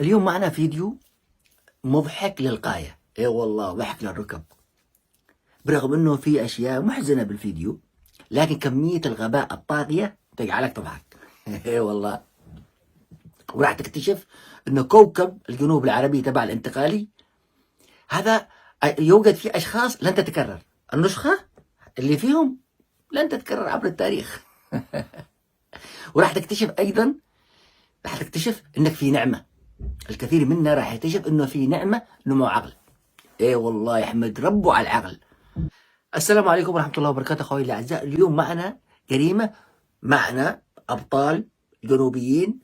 اليوم معنا فيديو مضحك للغاية. اي والله ضحك للركب، برغم انه في اشياء محزنة بالفيديو، لكن كمية الغباء الطاغية تجعلك تضحك. اي والله. وراح تكتشف انه كوكب الجنوب العربي تبع الانتقالي هذا يوجد فيه اشخاص لن تتكرر، النسخة اللي فيهم لن تتكرر عبر التاريخ. وراح تكتشف ايضا، راح تكتشف انك في نعمة. الكثير منا راح يكتشف انه في نعمة انه معه عقل. ايه والله يحمد ربه على العقل. السلام عليكم ورحمة الله وبركاته اخوي الاعزاء. اليوم معنا جريمة، معنا ابطال جنوبيين.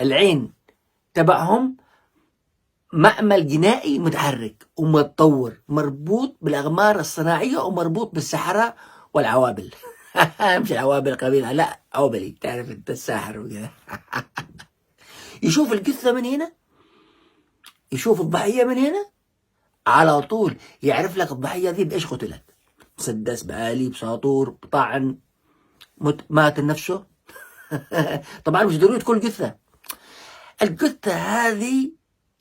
العين تبعهم معمل جنائي متحرك ومتطور، مربوط بالاقمار الصناعية ومربوط بالسحرة والعوابل. مش العوابل قبيلة، لا عوبلي، تعرف انت الساحر وكذا. يشوف القثة من هنا، يشوف الضحية من هنا، على طول يعرف لك الضحية ذي بإيش قتلت. مسدس، بآلي، بساطور، بطعن، مات نفسه. طبعا مش ضروري تكون جثة. الجثة هذه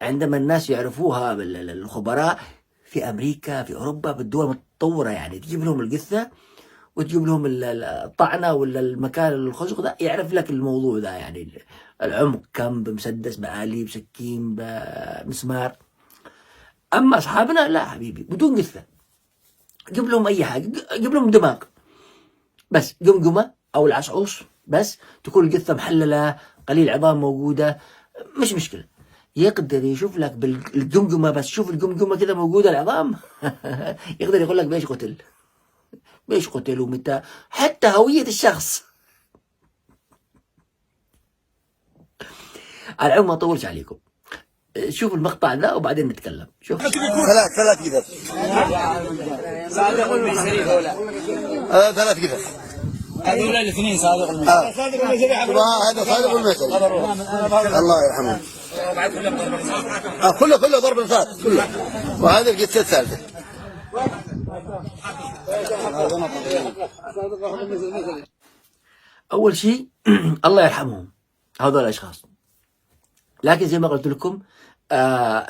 عندما الناس يعرفوها الخبراء في أمريكا، في أوروبا، بالدول المتطورة، يعني تجيب لهم الجثة وتجيب لهم الطعنة ولا المكان الخشق ده، يعرف لك الموضوع ده، يعني العمق كم، بمسدس، بآلي، بسكين، بمسمار. أما أصحابنا لا حبيبي، بدون جثة. جيب لهم أي حاجة، جيب لهم دماغ بس، جمجمة أو العصعوص بس، تكون الجثة محللة، قليل عظام موجودة، مش مشكلة. يقدر يشوف لك بالجمجمة بس، شوف الجمجمة كده موجودة العظام. يقدر يقول لك بيش قتل، بيش قتل ومتى، حتى هوية الشخص. على العموم ما أطولش عليكم، شوف المقطع ده وبعدين نتكلم. شوف ثلاث قذف. صادق والميسري هؤلاء. ثلاث قذف. هذول الاثنين صادق والميسري. صادق والميسري. هذا صادق والميسري. الله يرحمه. كله ضرب نفاث كله. وهذا القذف الثالثة. أول شيء الله يرحمهم هذول الأشخاص. لكن زي ما قلت لكم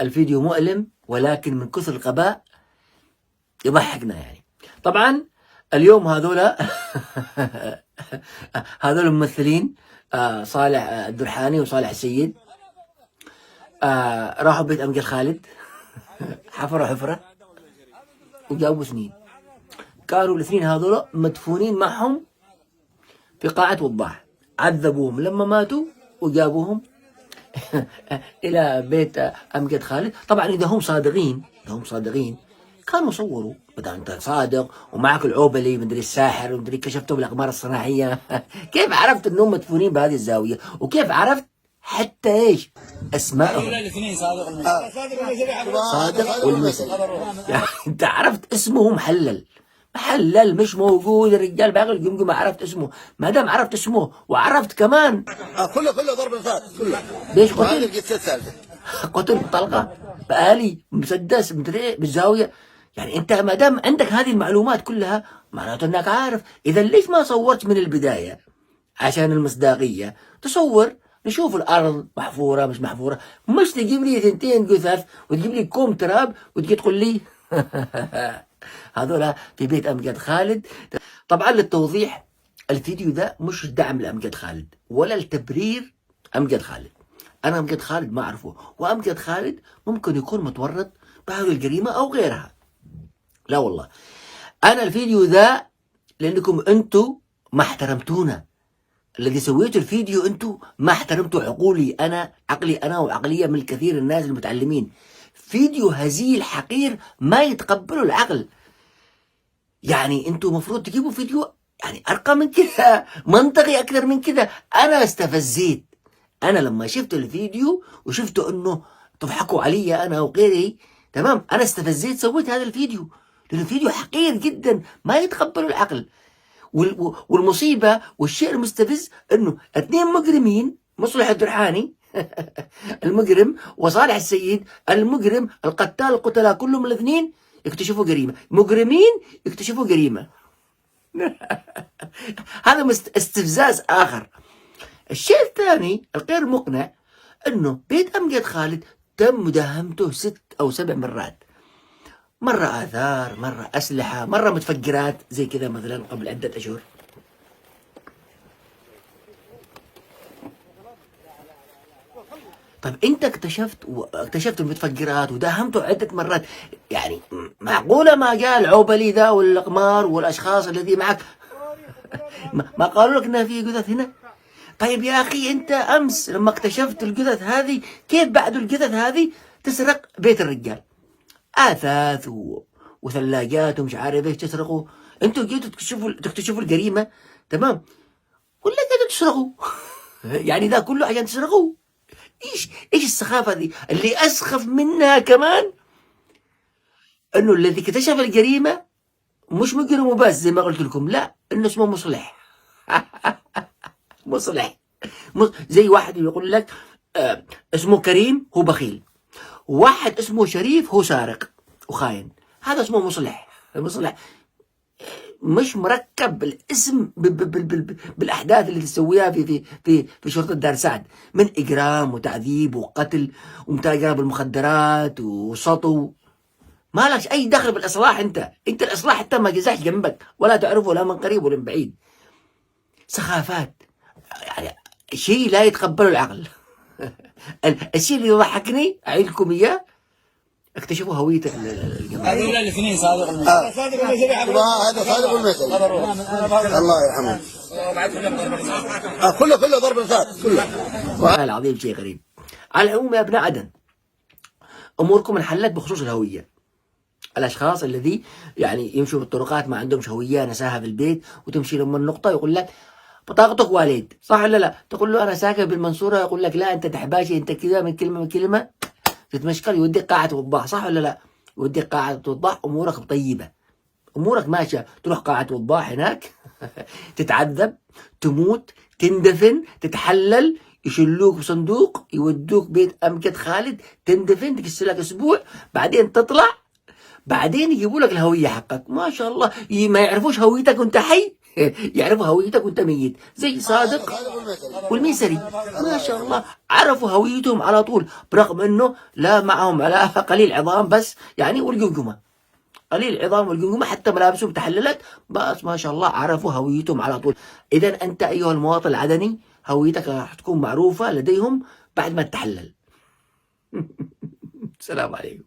الفيديو مؤلم، ولكن من كثر الغباء يضحكنا يعني. طبعا اليوم هذول هذول الممثلين صالح الدرحاني وصالح السيد راحوا بيت أمجد خالد. حفروا حفرة وجابوا اثنين، كانوا الاثنين هذول مدفونين معهم في قاعة وضاح. عذبوهم لما ماتوا وجابوهم إلى بيت أمجد خالد. طبعا إذا هم صادقين كانوا صوروا، بدل أنت صادق ومعك العوبلي مدري الساحر ومدري كشفتوا بالأقمار الصناعية. كيف عرفت أنهم مدفونين بهذه الزاوية؟ وكيف عرفت حتى إيش أسمائهم؟ الاثنين صادق والميسري. صادق والميسري. يعني أنت عرفت اسمه محلل مش موجود. الرجال باقي الجمجمة عرفت اسمه. ما دام عرفت اسمه وعرفت كمان كله ضرب نفاث كله. ليش وهذا قتل؟ القذف الثالثة. قتل بطلقة، بآلي، مسدس، مدري بالزاوية. يعني انت ما دام عندك هذه المعلومات كلها معناته انك عارف. اذا ليش ما صورت من البداية؟ عشان المصداقية. تصور نشوف الارض محفورة مش محفورة، مش تجيب لي 2 جثث وتجيب لي كوم تراب وتجي تقول لي هذولا في بيت أمجد خالد. طبعا للتوضيح، الفيديو ده مش دعم لأمجد خالد ولا التبرير أمجد خالد. أنا أمجد خالد ما أعرفه، وأمجد خالد ممكن يكون متورط بهذه الجريمة أو غيرها. لا والله، أنا الفيديو ده لأنكم أنتوا ما احترمتونا. الذي سويته الفيديو أنتوا ما احترمتوا عقولي أنا، عقلي أنا وعقلية من الكثير الناس المتعلمين. فيديو هزيل حقير ما يتقبله العقل. يعني انتوا مفروض تجيبوا فيديو يعني ارقى من كده، منطقي اكثر من كده. انا استفزيت، انا لما شفت الفيديو وشفت انه تضحكوا علي انا وغيري، تمام، انا استفزيت سويت هذا الفيديو، لانه الفيديو حقير جدا ما يتقبله العقل. والمصيبة والشيء المستفز انه 2 مجرمين، مصلح الدرحاني المجرم وصالح السيد المجرم، القتال القتلاء كلهم الاثنين يكتشفوا جريمة. مجرمين يكتشفوا جريمة. هذا استفزاز آخر. الشيء الثاني الغير مقنع انه بيت امجد خالد تم مداهمته 6 أو 7 مرات. مرة آثار، مرة أسلحة، مرة متفجرات زي كذا مثلا قبل عدة أشهر. طيب أنت اكتشفت المتفجرات وداهمته عدة مرات، يعني معقولة ما جاء العوبلي ذا والأقمار والأشخاص الذي معك ما قالوا لك إنها في جثث هنا؟ طيب يا أخي أنت أمس لما اكتشفت الجثث هذه، كيف بعد الجثث هذه تسرق بيت الرجال؟ آثاث وثلاجات ومش عارف ايش تسرقوا. انتوا جيتوا تكتشفوا الجريمة، تمام، ولا جيتوا تسرقوا؟ يعني ده كله عشان تسرقوا؟ ايش السخافة دي؟ اللي اسخف منها كمان انه الذي اكتشف الجريمة مش مجرم بس زي ما قلت لكم، لا، انه اسمه مصلح. مصلح. زي واحد يقول لك اسمه كريم هو بخيل، واحد اسمه شريف هو سارق وخاين، هذا اسمه مصلح. المصلح مش مركب بالاسم بالاحداث اللي تسويها في شرطه دار سعد من اجرام وتعذيب وقتل ومتاجره بالمخدرات وسطو. ما لكش اي دخل بالاصلاح. انت الاصلاح حتى ما جزاش جنبك ولا تعرفه لا من قريب ولا من بعيد. سخافات، يعني شيء لا يتقبله العقل. الشيء اللي يضحكني اعيدكم اياه، اكتشفوا هوية الجماعة. هذول الاثنين صادق المثل. هذا صادق المثل. الله يرحمه. كله ضرب الفات كله. والله العظيم شيء غريب. على العموم يا ابناء عدن، اموركم انحلت بخصوص الهوية. الاشخاص الذي يعني يمشوا بالطرقات ما عندهمش هوية، نساها في البيت، وتمشي لهم النقطة يقول لك بطاقتك والد، صح ولا لا؟ تقول له انا ساكن بالمنصورة، يقول لك لا انت دحباشي، انت كذا، من كلمة تتمشكل، يوديك قاعة وضاح، صح ولا لا؟ يوديك قاعة وضاح، امورك طيبة، امورك ماشية. تروح قاعة وضاح هناك تتعذب، تموت، تندفن، تتحلل، يشلوك بصندوق، يودوك بيت امجد خالد، تندفن، تكسر لك اسبوع، بعدين تطلع، بعدين يجيبوا لك الهوية حقك. ما شاء الله، ما يعرفوش هويتك وانت حي، يعرفوا هويتك وانت ميت، زي صادق والميسري ما شاء الله عرفوا هويتهم على طول، برغم انه لا معهم على قليل عظام بس يعني، والجمجمة قليل عظام والجمجمة، حتى ملابسهم تحللت، بس ما شاء الله عرفوا هويتهم على طول. اذا انت ايها المواطن العدني هويتك راح تكون معروفة لديهم بعد ما تتحلل. السلام عليكم.